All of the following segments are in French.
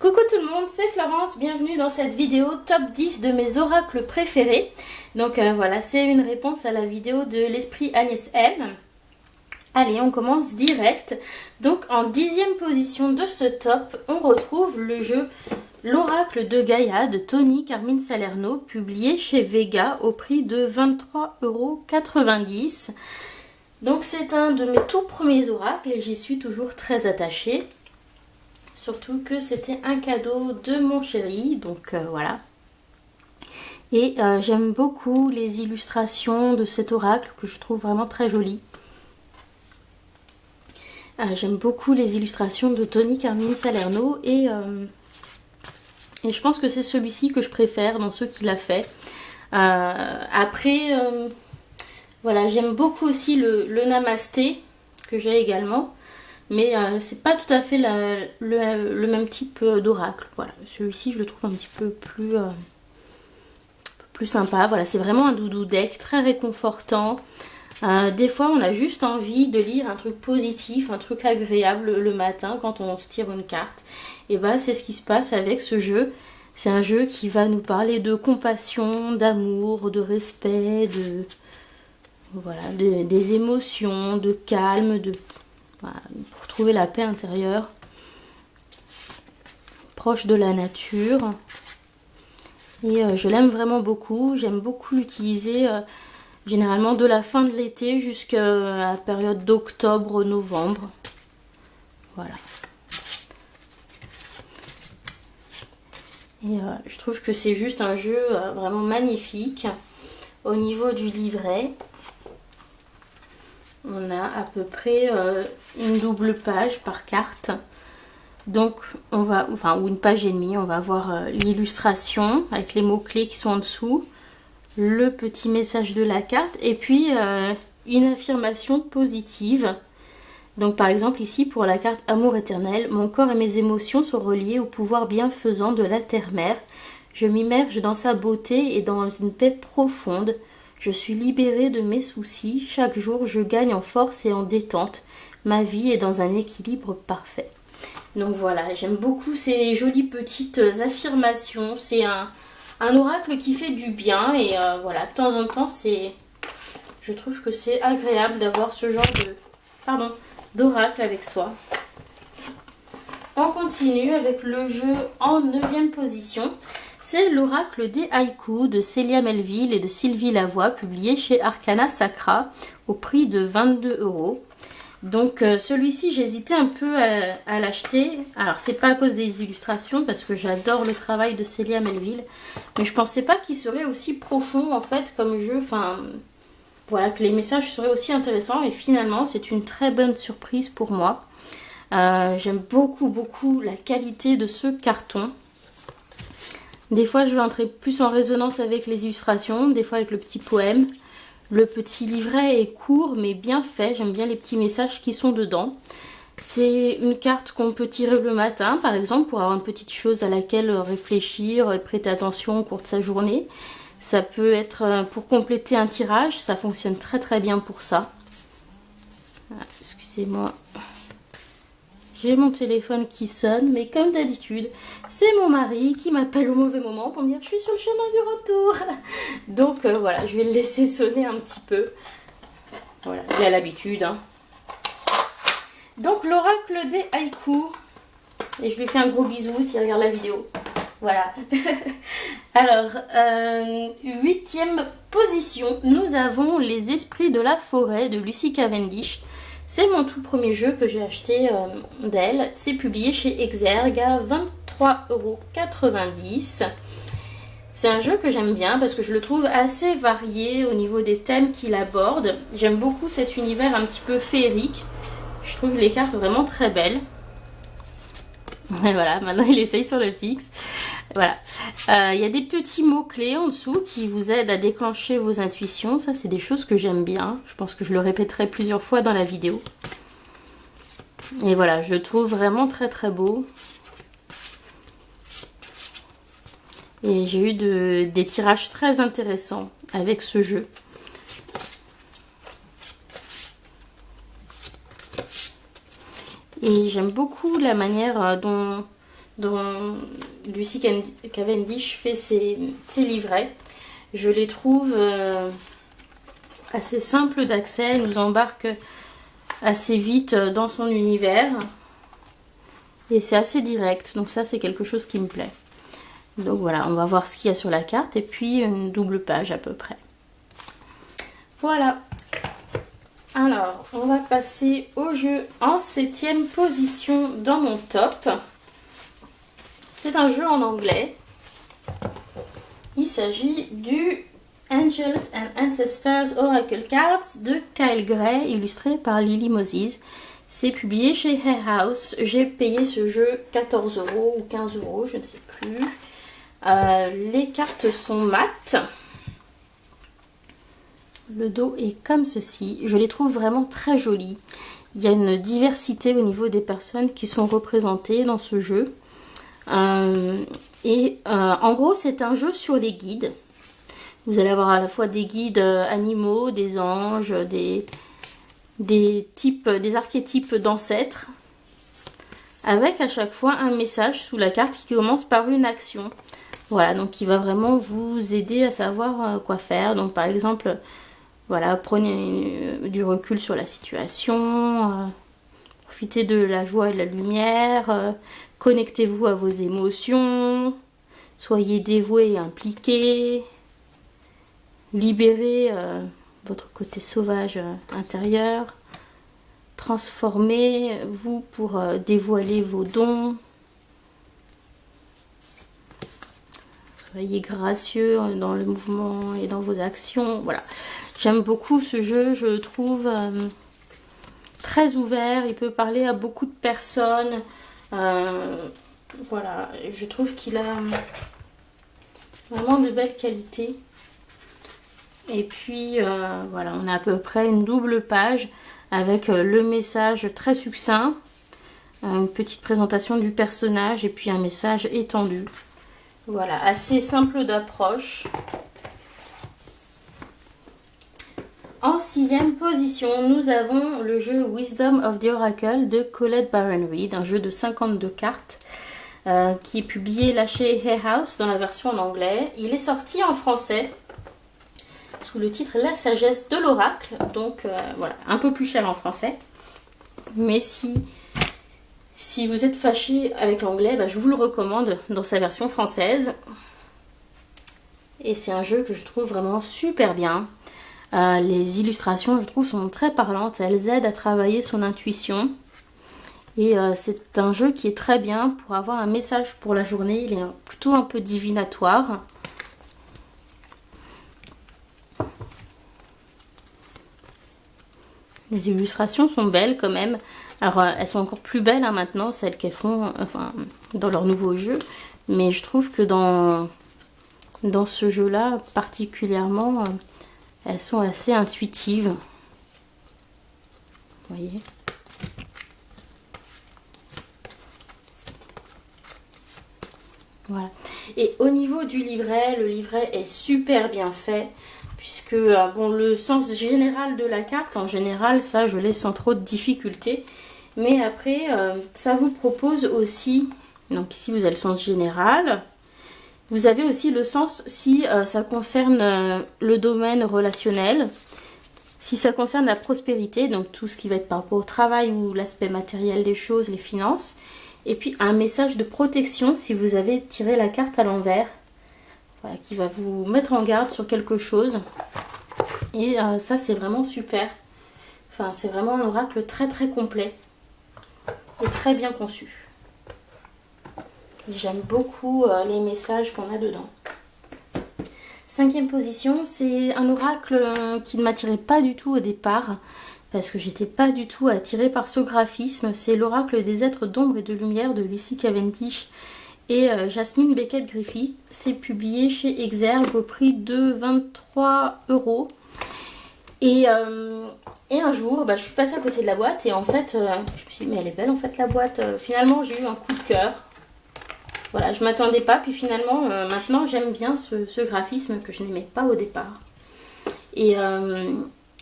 Coucou tout le monde, c'est Florence, bienvenue dans cette vidéo top 10 de mes oracles préférés. Donc voilà, c'est une réponse à la vidéo de l'esprit Agnès M. Allez, on commence direct. Donc en 10e position de ce top, on retrouve le jeu L'Oracle de Gaïa de Tony Carmine Salerno, publié chez Vega au prix de 23,90 €. Donc c'est un de mes tout premiers oracles et j'y suis toujours très attachée. Surtout que c'était un cadeau de mon chéri, donc voilà. Et j'aime beaucoup les illustrations de cet oracle que je trouve vraiment très jolies. J'aime beaucoup les illustrations de Tony Carmine Salerno et je pense que c'est celui-ci que je préfère dans ceux qu'il a fait. Après, voilà, j'aime beaucoup aussi le Namasté que j'ai également. Mais c'est pas tout à fait le même type d'oracle. Voilà, celui-ci je le trouve un petit peu plus sympa. Voilà, c'est vraiment un doudou deck très réconfortant. Des fois on a juste envie de lire un truc positif, un truc agréable le matin quand on se tire une carte. Et bah c'est ce qui se passe avec ce jeu. C'est un jeu qui va nous parler de compassion, d'amour, de respect, voilà, des émotions, de calme, voilà, pour trouver la paix intérieure, proche de la nature. Et je l'aime vraiment beaucoup. J'aime beaucoup l'utiliser généralement de la fin de l'été jusqu'à la période d'octobre-novembre. Voilà. Et je trouve que c'est juste un jeu vraiment magnifique. Au niveau du livret, on a à peu près une double page par carte. Donc on va, ou une page et demie, on va voir l'illustration avec les mots-clés qui sont en dessous, le petit message de la carte et puis une affirmation positive. Donc par exemple ici pour la carte Amour éternel, mon corps et mes émotions sont reliés au pouvoir bienfaisant de la terre-mère. Je m'immerge dans sa beauté et dans une paix profonde. Je suis libérée de mes soucis. Chaque jour, je gagne en force et en détente. Ma vie est dans un équilibre parfait. Donc voilà, j'aime beaucoup ces jolies petites affirmations. C'est un oracle qui fait du bien. Et voilà, de temps en temps, je trouve que c'est agréable d'avoir ce genre d'oracle avec soi. On continue avec le jeu en 9e position. C'est l'oracle des haïkus de Célia Melville et de Sylvie Lavoie, publié chez Arcana Sacra au prix de 22 €. Donc celui-ci, j'hésitais un peu à l'acheter. Alors c'est pas à cause des illustrations parce que j'adore le travail de Célia Melville, mais je pensais pas qu'il serait aussi profond en fait comme jeu. Enfin voilà, que les messages seraient aussi intéressants et finalement c'est une très bonne surprise pour moi. J'aime beaucoup la qualité de ce carton. Des fois, je vais entrer plus en résonance avec les illustrations, des fois avec le petit poème. Le petit livret est court, mais bien fait. J'aime bien les petits messages qui sont dedans. C'est une carte qu'on peut tirer le matin, par exemple, pour avoir une petite chose à laquelle réfléchir et prêter attention au cours de sa journée. Ça peut être pour compléter un tirage, ça fonctionne très bien pour ça. Ah, excusez-moi. J'ai mon téléphone qui sonne, mais comme d'habitude, c'est mon mari qui m'appelle au mauvais moment pour me dire « Je suis sur le chemin du retour !» Donc voilà, je vais le laisser sonner un petit peu. Voilà, il a l'habitude. Hein. Donc l'oracle des haïkus. Et je lui fais un gros bisou s'il regarde la vidéo. Voilà. Alors, 8e position, nous avons Les Esprits de la Forêt de Lucy Cavendish. C'est mon tout premier jeu que j'ai acheté d'elle. C'est publié chez Exergue à 23,90 €. C'est un jeu que j'aime bien parce que je le trouve assez varié au niveau des thèmes qu'il aborde. J'aime beaucoup cet univers un petit peu féerique. Je trouve les cartes vraiment très belles. Et voilà, maintenant il essaye sur le fixe. Voilà. Il y a des petits mots-clés en dessous qui vous aident à déclencher vos intuitions. Ça, c'est des choses que j'aime bien. Je pense que je le répéterai plusieurs fois dans la vidéo. Et voilà, je le trouve vraiment très beau. Et j'ai eu des tirages très intéressants avec ce jeu. Et j'aime beaucoup la manière dont dont Lucy Cavendish fait ses livrets. Je les trouve assez simples d'accès, elle nous embarque assez vite dans son univers. Et c'est assez direct, donc ça c'est quelque chose qui me plaît. Donc voilà, on va voir ce qu'il y a sur la carte et puis une double page à peu près. Voilà. Alors, on va passer au jeu en 7e position dans mon top. C'est un jeu en anglais. Il s'agit du Angels and Ancestors Oracle Cards de Kyle Gray, illustré par Lily Moses. C'est publié chez Hay House. J'ai payé ce jeu 14 € ou 15 €, je ne sais plus. Les cartes sont mates. Le dos est comme ceci. Je les trouve vraiment très jolies. Il y a une diversité au niveau des personnes qui sont représentées dans ce jeu. En gros, c'est un jeu sur les guides. Vous allez avoir à la fois des guides animaux, des anges, des archétypes d'ancêtres, avec à chaque fois un message sous la carte qui commence par une action. Voilà, donc qui va vraiment vous aider à savoir quoi faire. Donc par exemple, voilà, prenez du recul sur la situation, profitez de la joie et de la lumière, connectez-vous à vos émotions, soyez dévoués et impliqués, libérez votre côté sauvage intérieur, transformez-vous pour dévoiler vos dons, soyez gracieux dans le mouvement et dans vos actions. Voilà, j'aime beaucoup ce jeu, je le trouve très ouvert, il peut parler à beaucoup de personnes. Voilà, je trouve qu'il a vraiment de belles qualités. Et puis voilà, on a à peu près une double page avec le message très succinct, une petite présentation du personnage et puis un message étendu. Voilà, assez simple d'approche. En 6e position, nous avons le jeu Wisdom of the Oracle de Colette Baron-Reid, un jeu de 52 cartes qui est publié là chez Hay House dans la version en anglais. Il est sorti en français sous le titre La sagesse de l'oracle, donc voilà, un peu plus cher en français. Mais si vous êtes fâché avec l'anglais, je vous le recommande dans sa version française. Et c'est un jeu que je trouve vraiment super bien. Les illustrations, je trouve, sont très parlantes. Elles aident à travailler son intuition. Et c'est un jeu qui est très bien pour avoir un message pour la journée. Il est plutôt un peu divinatoire. Les illustrations sont belles quand même. Alors, elles sont encore plus belles maintenant, celles qu'elles font dans leur nouveau jeu. Mais je trouve que dans ce jeu-là, particulièrement, elles sont assez intuitives. Vous voyez ? Voilà. Et au niveau du livret, le livret est super bien fait. Puisque bon, le sens général de la carte, en général, ça je l'ai sans trop de difficultés. Mais après, ça vous propose aussi, donc ici vous avez le sens général. Vous avez aussi le sens si ça concerne le domaine relationnel. Si ça concerne la prospérité, donc tout ce qui va être par rapport au travail ou l'aspect matériel des choses, les finances. Et puis un message de protection si vous avez tiré la carte à l'envers. Voilà, qui va vous mettre en garde sur quelque chose. Et ça, c'est vraiment super. Enfin, c'est vraiment un oracle très très complet. Et très bien conçu. J'aime beaucoup les messages qu'on a dedans. 5e position, c'est un oracle qui ne m'attirait pas du tout au départ. Parce que j'étais pas du tout attirée par ce graphisme. C'est l'oracle des êtres d'ombre et de lumière de Lucy Cavendish et Jasmine Beckett-Griffith. C'est publié chez Exergue au prix de 23 €. Et un jour, je suis passée à côté de la boîte et en fait, je me suis dit, mais elle est belle en fait la boîte. Finalement, j'ai eu un coup de cœur. Voilà, je m'attendais pas. Puis finalement, maintenant, j'aime bien ce graphisme que je n'aimais pas au départ. Et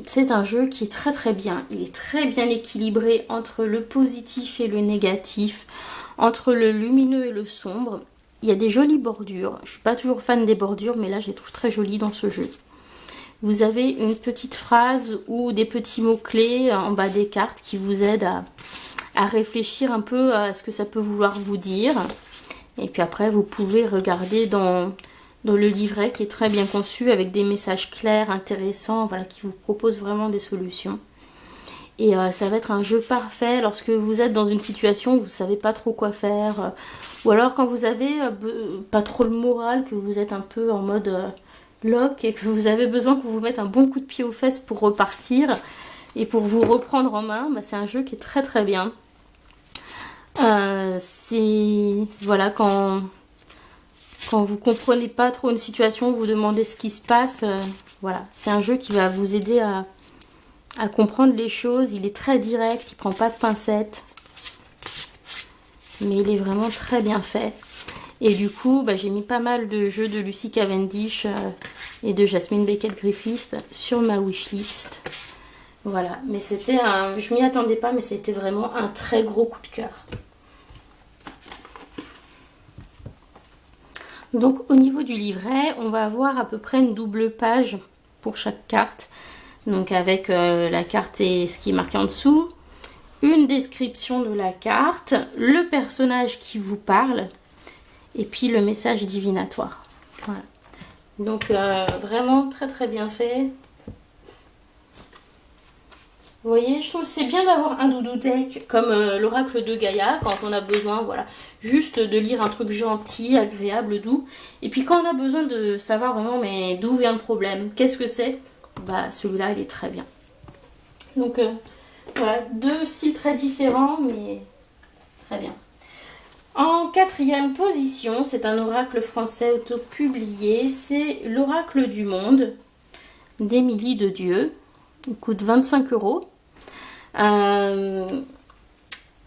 c'est un jeu qui est très très bien. Il est très bien équilibré entre le positif et le négatif, entre le lumineux et le sombre. Il y a des jolies bordures. Je suis pas toujours fan des bordures, mais là je les trouve très jolies dans ce jeu. Vous avez une petite phrase ou des petits mots-clés en bas des cartes qui vous aident à réfléchir un peu à ce que ça peut vouloir vous dire. Et puis après, vous pouvez regarder dans le livret qui est très bien conçu avec des messages clairs, intéressants, voilà, qui vous proposent vraiment des solutions. Et ça va être un jeu parfait lorsque vous êtes dans une situation où vous ne savez pas trop quoi faire. Ou alors quand vous avez pas trop le moral, que vous êtes un peu en mode lock et que vous avez besoin qu'on vous mette un bon coup de pied aux fesses pour repartir et pour vous reprendre en main, bah, c'est un jeu qui est très très bien. C'est voilà, quand vous comprenez pas trop une situation, vous demandez ce qui se passe, voilà, c'est un jeu qui va vous aider à comprendre les choses. Il est très direct, il prend pas de pincettes, mais il est vraiment très bien fait. Et du coup, bah, j'ai mis pas mal de jeux de Lucy Cavendish et de Jasmine Beckett-Griffith sur ma wishlist. Voilà, mais c'était je m'y attendais pas, mais c'était vraiment un très gros coup de cœur. Donc au niveau du livret, on va avoir à peu près une double page pour chaque carte. Donc avec la carte et ce qui est marqué en dessous, une description de la carte, le personnage qui vous parle, et puis le message divinatoire. Voilà. Donc vraiment très très bien fait. Vous voyez, je trouve que c'est bien d'avoir un doudou deck comme l'oracle de Gaïa quand on a besoin, voilà, juste de lire un truc gentil, agréable, doux. Et puis quand on a besoin de savoir vraiment mais d'où vient le problème, qu'est-ce que c'est, bah celui-là il est très bien. Donc voilà, deux styles très différents mais très bien. En quatrième position, c'est un oracle français auto-publié, c'est l'oracle du monde d'Émilie de Dieu. Il coûte 25 €.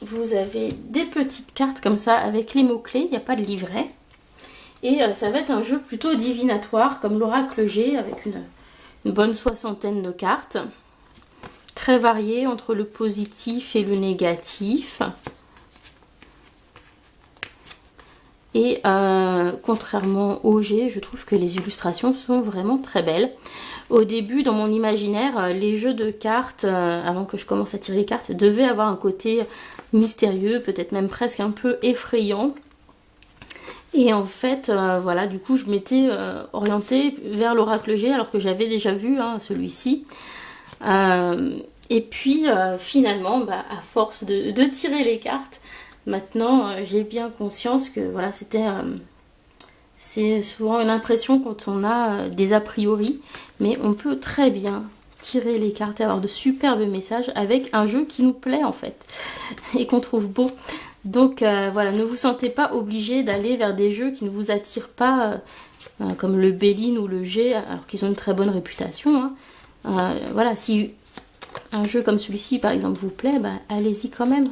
Vous avez des petites cartes comme ça avec les mots-clés, il n'y a pas de livret. Et ça va être un jeu plutôt divinatoire comme l'oracle G avec une bonne soixantaine de cartes. Très varié entre le positif et le négatif. Et contrairement au G, je trouve que les illustrations sont vraiment très belles. Au début, dans mon imaginaire, les jeux de cartes, avant que je commence à tirer les cartes, devaient avoir un côté mystérieux, peut-être même presque un peu effrayant. Et en fait, voilà, du coup, je m'étais orientée vers l'oracle G, alors que j'avais déjà vu celui-ci. Et puis, finalement, bah, à force de tirer les cartes, maintenant, j'ai bien conscience que voilà, c'est souvent une impression quand on a des a priori, mais on peut très bien tirer les cartes et avoir de superbes messages avec un jeu qui nous plaît en fait et qu'on trouve beau. Donc voilà, ne vous sentez pas obligé d'aller vers des jeux qui ne vous attirent pas, comme le Béline ou le G, alors qu'ils ont une très bonne réputation. Voilà, si un jeu comme celui-ci par exemple vous plaît, bah, allez-y quand même.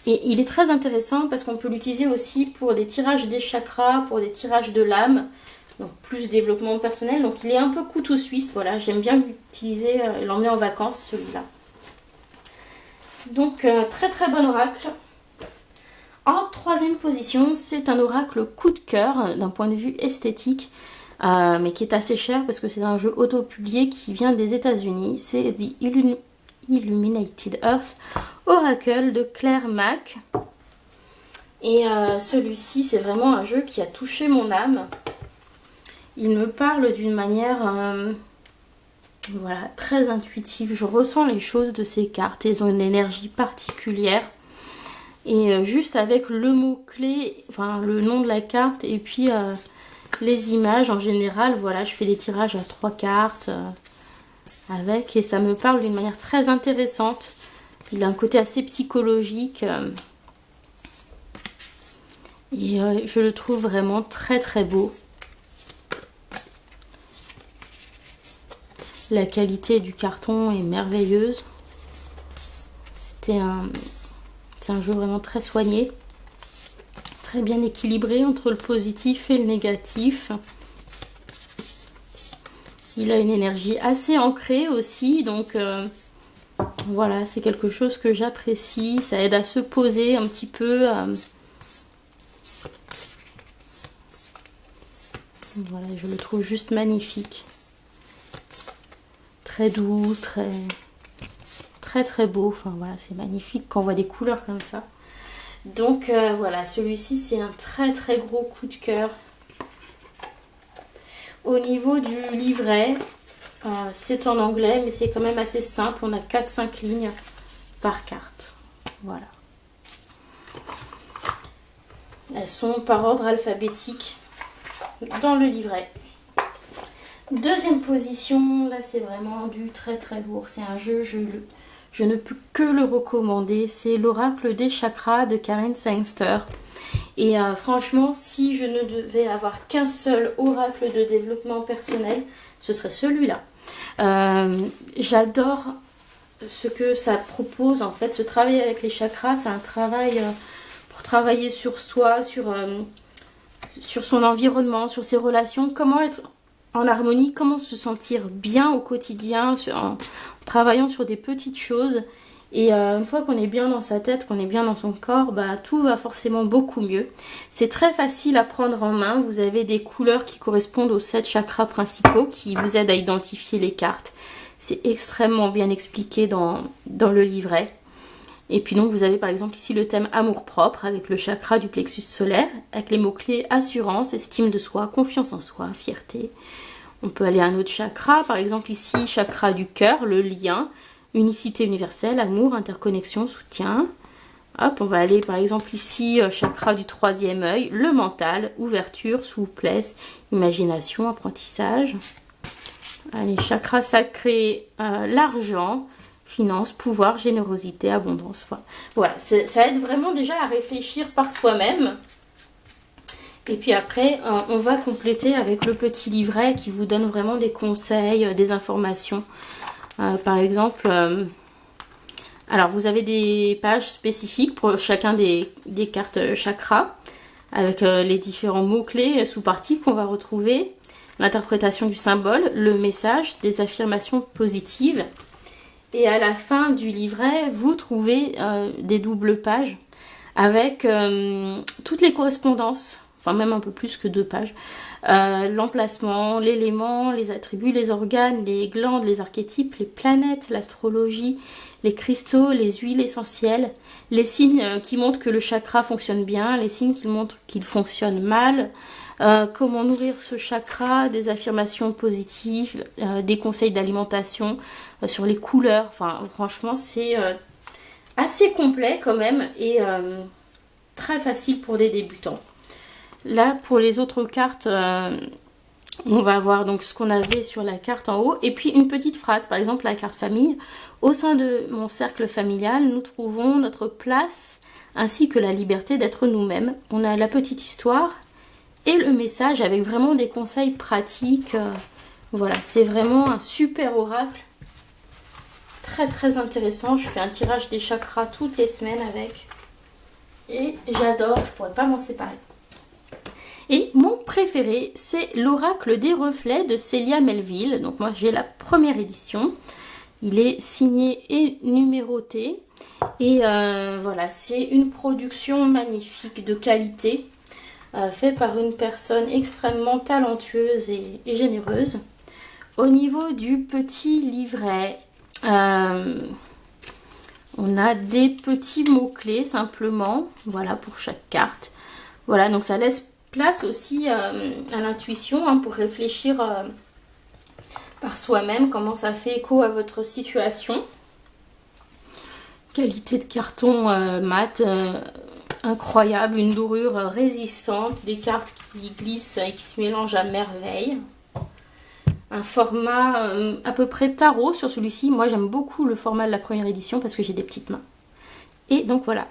Et il est très intéressant parce qu'on peut l'utiliser aussi pour des tirages des chakras, pour des tirages de l'âme, donc plus développement personnel. Donc il est un peu couteau suisse, voilà, j'aime bien l'utiliser, l'emmener en vacances celui-là. Donc très très bon oracle. En troisième position, c'est un oracle coup de cœur d'un point de vue esthétique, mais qui est assez cher parce que c'est un jeu auto-publié qui vient des États-Unis. C'est The Illuminated Earth Oracle de Claire Mack. Et celui-ci, c'est vraiment un jeu qui a touché mon âme. Il me parle d'une manière voilà, très intuitive. Je ressens les choses de ces cartes. Elles ont une énergie particulière. Et juste avec le mot-clé, enfin le nom de la carte et puis les images en général, voilà, je fais des tirages à 3 cartes avec et ça me parle d'une manière très intéressante. Il a un côté assez psychologique et je le trouve vraiment très très beau. La qualité du carton est merveilleuse. C'est un jeu vraiment très soigné, très bien équilibré entre le positif et le négatif. Il a une énergie assez ancrée aussi, donc Voilà, c'est quelque chose que j'apprécie. Ça aide à se poser un petit peu. Voilà, je le trouve juste magnifique. Très doux, très beau. Enfin voilà, c'est magnifique quand on voit des couleurs comme ça. Donc voilà, celui-ci c'est un très gros coup de cœur. Au niveau du livret, c'est en anglais, mais c'est quand même assez simple. On a 4-5 lignes par carte. Voilà. Elles sont par ordre alphabétique dans le livret. Deuxième position, là c'est vraiment du très lourd. C'est un jeu, je ne peux que le recommander. C'est l'Oracle des chakras de Karen Sangster. Et franchement, si je ne devais avoir qu'un seul oracle de développement personnel, ce serait celui-là. J'adore ce que ça propose en fait. Ce travail avec les chakras, c'est un travail pour travailler sur soi, sur son environnement, sur ses relations, comment être en harmonie, comment se sentir bien au quotidien, en travaillant sur des petites choses. Et une fois qu'on est bien dans sa tête, qu'on est bien dans son corps, bah, tout va forcément beaucoup mieux. C'est très facile à prendre en main. Vous avez des couleurs qui correspondent aux 7 chakras principaux qui vous aident à identifier les cartes. C'est extrêmement bien expliqué dans le livret. Et puis donc vous avez par exemple ici le thème amour-propre avec le chakra du plexus solaire, avec les mots-clés assurance, estime de soi, confiance en soi, fierté. On peut aller à un autre chakra, par exemple ici chakra du cœur, le lien, unicité universelle, amour, interconnexion, soutien. Hop, on va aller par exemple ici chakra du 3e œil, le mental, ouverture, souplesse, imagination, apprentissage. Allez, chakra sacré, l'argent, finance, pouvoir, générosité, abondance. Voilà, ça aide vraiment déjà à réfléchir par soi-même. Et puis après, on va compléter avec le petit livret qui vous donne vraiment des conseils, des informations. Par exemple, alors vous avez des pages spécifiques pour chacun des cartes chakras, avec les différents mots-clés sous-parties qu'on va retrouver. L'interprétation du symbole, le message, des affirmations positives. Et à la fin du livret, vous trouvez des doubles pages avec toutes les correspondances, enfin même un peu plus que 2 pages. L'emplacement, l'élément, les attributs, les organes, les glandes, les archétypes, les planètes, l'astrologie, les cristaux, les huiles essentielles, les signes qui montrent que le chakra fonctionne bien, les signes qui montrent qu'il fonctionne mal, comment nourrir ce chakra, des affirmations positives, des conseils d'alimentation, sur les couleurs. Enfin, franchement, c'est assez complet quand même et très facile pour des débutants. Là, pour les autres cartes, on va voir donc ce qu'on avait sur la carte en haut et puis une petite phrase, par exemple la carte famille. Au sein de mon cercle familial, nous trouvons notre place ainsi que la liberté d'être nous-mêmes. On a la petite histoire et le message avec vraiment des conseils pratiques. Voilà, c'est vraiment un super oracle. Très intéressant. Je fais un tirage des chakras toutes les semaines avec. Et j'adore, je pourrais pas m'en séparer. Et mon préféré, c'est l'oracle des reflets de Célia Melville. Donc moi j'ai la première édition. Il est signé et numéroté. Et voilà, c'est une production magnifique de qualité. Fait par une personne extrêmement talentueuse et généreuse. Au niveau du petit livret, on a des petits mots-clés simplement, voilà, pour chaque carte. Voilà, donc ça laisse place aussi à l'intuition pour réfléchir par soi-même comment ça fait écho à votre situation. Qualité de carton mat, incroyable, une dorure résistante, des cartes qui glissent et qui se mélangent à merveille. Un format à peu près tarot sur celui-ci. Moi j'aime beaucoup le format de la première édition parce que j'ai des petites mains. Et donc voilà,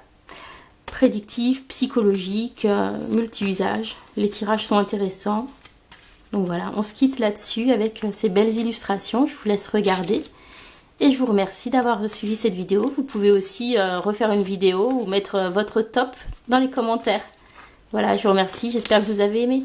prédictif, psychologique, multi-usage. Les tirages sont intéressants. Donc voilà, on se quitte là-dessus avec ces belles illustrations. Je vous laisse regarder. Et je vous remercie d'avoir suivi cette vidéo. Vous pouvez aussi refaire une vidéo ou mettre votre top dans les commentaires. Voilà, je vous remercie. J'espère que vous avez aimé.